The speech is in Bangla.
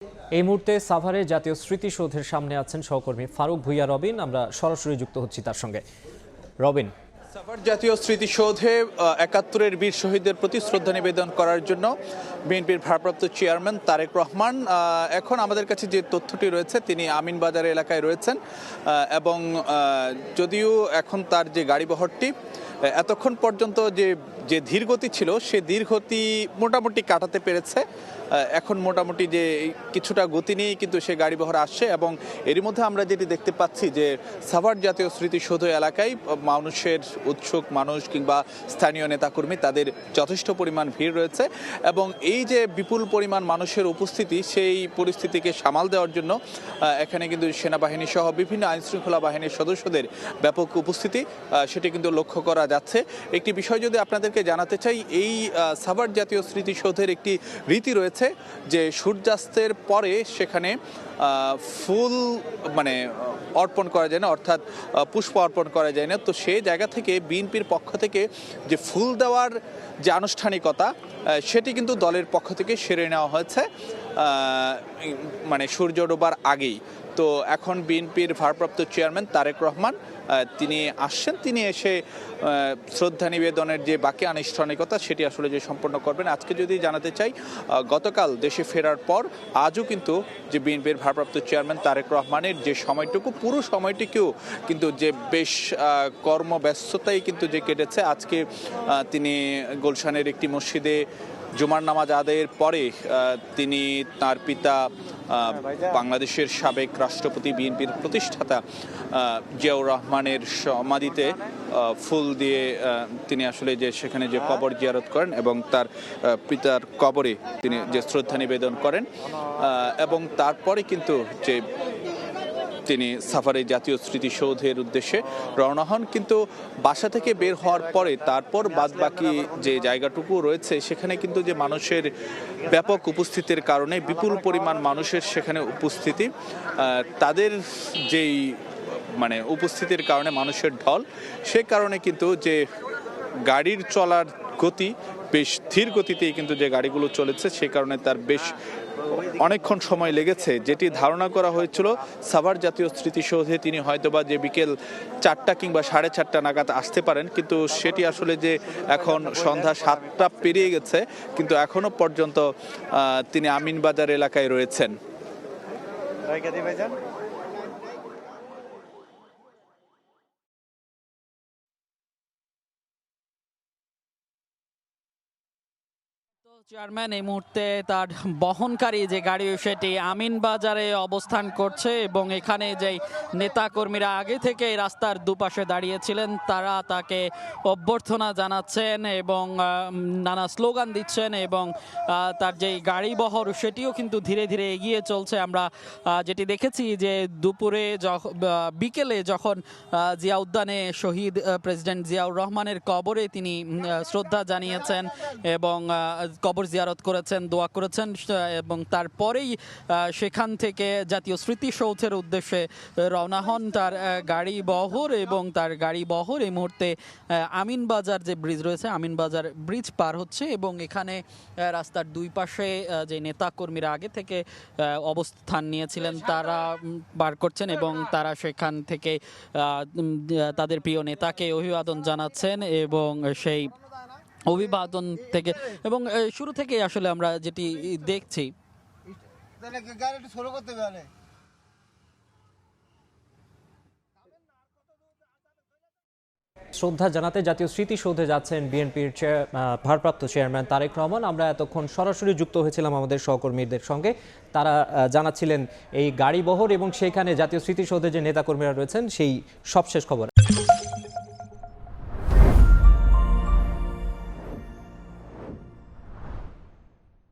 এই মুহূর্তে সাভারে জাতীয় স্মৃতিসৌধের সামনে আছেন সহকর্মী ফারুক ভুইয়া রবিন। আমরা সরাসরি যুক্ত হচ্ছি তার সঙ্গে। রবিন, সাভার জাতীয় স্মৃতিসৌধে ৭১-এর বীর শহীদদের প্রতি শ্রদ্ধা নিবেদন করার জন্য বিএনপির ভারপ্রাপ্ত চেয়ারম্যান তারেক রহমান এখন আমাদের কাছে যে তথ্যটি রয়েছে, তিনি আমিনবাজার এলাকায় রয়েছেন এবং যদিও এখন তার যে গাড়িবহরটি এতক্ষণ পর্যন্ত যে ধীরগতি ছিল সে ধীরগতি মোটামুটি কাটাতে পেরেছে। এখন মোটামুটি যে কিছুটা গতি নিয়েই কিন্তু সে গাড়িবহর আসছে এবং এরই মধ্যে আমরা যেটি দেখতে পাচ্ছি যে সাভার জাতীয় স্মৃতিসৌধ এলাকায় মানুষের উৎসুক মানুষ কিংবা স্থানীয় নেতাকর্মী তাদের যথেষ্ট পরিমাণ ভিড় রয়েছে এবং এই যে বিপুল পরিমাণ মানুষের উপস্থিতি, সেই পরিস্থিতিকে সামাল দেওয়ার জন্য এখানে কিন্তু সেনাবাহিনী সহ বিভিন্ন আইনশৃঙ্খলা বাহিনীর সদস্যদের ব্যাপক উপস্থিতি সেটি কিন্তু লক্ষ্য করা যাচ্ছে। একটি বিষয় যদি আপনাদেরকে জানাতে চাই, এই সাভার জাতীয় স্মৃতিসৌধের একটি রীতি রয়েছে যে সূর্যাস্তের পরে সেখানে ফুল অর্পণ করা যায় না, অর্থাৎ পুষ্প অর্পণ করা যায় না। তো সেই জায়গা থেকে বিএনপির পক্ষ থেকে যে ফুল দেওয়ার যে আনুষ্ঠানিকতা সেটি কিন্তু দলের পক্ষ থেকে সেরে নেওয়া হয়েছে সূর্য ডোবার আগেই। তো এখন বিএনপির ভারপ্রাপ্ত চেয়ারম্যান তারেক রহমান তিনি আসছেন, তিনি এসে শ্রদ্ধা নিবেদনের যে বাকি আনুষ্ঠানিকতা সেটি আসলে যে সম্পন্ন করবেন। আজকে যদি জানাতে চাই, গতকাল দেশে ফেরার পর আজও কিন্তু যে বিএনপির ভারপ্রাপ্ত চেয়ারম্যান তারেক রহমানের যে সময়টুকু, পুরো সময়টিকেও কিন্তু যে বেশ কর্মব্যস্ততাই কিন্তু যে কেটেছে। আজকে তিনি গুলশানের একটি মসজিদে জুমার নামাজ আদায়ের পরে তিনি তার পিতা বাংলাদেশের সাবেক রাষ্ট্রপতি, বিএনপির প্রতিষ্ঠাতা জিয়াউর রহমানের সমাধিতে ফুল দিয়ে তিনি আসলে যে সেখানে যে কবর জিয়ারত করেন এবং তার পিতার কবরে তিনি যে শ্রদ্ধা নিবেদন করেন এবং তারপরে কিন্তু যে তিনি সাভারে জাতীয় স্মৃতিসৌধের উদ্দেশ্যে রওনা হন। কিন্তু বাসা থেকে বের হওয়ার পরে তারপর বাদবাকি যে জায়গাটুকু রয়েছে সেখানে কিন্তু যে মানুষের ব্যাপক উপস্থিতির কারণে, বিপুল পরিমাণ মানুষের সেখানে উপস্থিতি, তাদের যেই উপস্থিতির কারণে মানুষের ঢল, সে কারণে কিন্তু যে গাড়ির চলার গতি বেশ ধীর গতিতেই কিন্তু যে গাড়িগুলো চলেছে, সে কারণে তার বেশ অনেকক্ষণ সময় লেগেছে। যেটি ধারণা করা হয়েছিল সাভার জাতীয় স্মৃতিসৌধে তিনি হয়তোবা যে বিকেল 4টা কিংবা 4:30 নাগাদ আসতে পারেন, কিন্তু সেটি আসলে যে এখন সন্ধ্যা 7টা পেরিয়ে গেছে, কিন্তু এখনো পর্যন্ত তিনি আমিনবাজার এলাকায় রয়েছেন। চেয়ারম্যান এই মুহূর্তে তার বহনকারী যে গাড়ি সেটি আমিনবাজারে অবস্থান করছে এবং এখানে যেই নেতাকর্মীরা আগে থেকে রাস্তার দুপাশে দাঁড়িয়েছিলেন তারা তাকে অভ্যর্থনা জানাচ্ছেন এবং নানা স্লোগান দিচ্ছেন এবং তার যেই গাড়ি বহর সেটিও কিন্তু ধীরে ধীরে এগিয়ে চলছে। আমরা যেটি দেখেছি যে দুপুরে বিকেলে যখন জিয়া উদ্যানে শহীদ প্রেসিডেন্ট জিয়াউর রহমানের কবরে তিনি শ্রদ্ধা জানিয়েছেন এবং কবর জিয়ারত করেছেন, দোয়া করেছেন এবং তারপরেই সেখান থেকে জাতীয় স্মৃতিসৌধের উদ্দেশ্যে রওনা হন তার গাড়ি বহর এবং তার গাড়ি বহর এই মুহূর্তে আমিনবাজার যে ব্রিজ রয়েছে, আমিনবাজার ব্রিজ পার হচ্ছে এবং এখানে রাস্তার দুই পাশে যে নেতাকর্মীরা আগে থেকে অবস্থান নিয়েছিলেন তারা পার করছেন এবং তারা সেখান থেকে তাদের প্রিয় নেতাকে অভিবাদন জানাচ্ছেন এবং সেই অভিবাদন থেকে এবং শুরু থেকে আসলে আমরা যেটি দেখছি শ্রদ্ধা জানাতে জাতীয় স্মৃতিসৌধে যাচ্ছেন বিএনপির ভারপ্রাপ্ত চেয়ারম্যান তারেক রহমান। আমরা এতক্ষণ সরাসরি যুক্ত হয়েছিলাম আমাদের সহকর্মীদের সঙ্গে। তারা জানাচ্ছিলেন এই গাড়ি বহর এবং সেইখানে জাতীয় স্মৃতিসৌধে যে নেতাকর্মীরা রয়েছেন সেই সবশেষ খবর।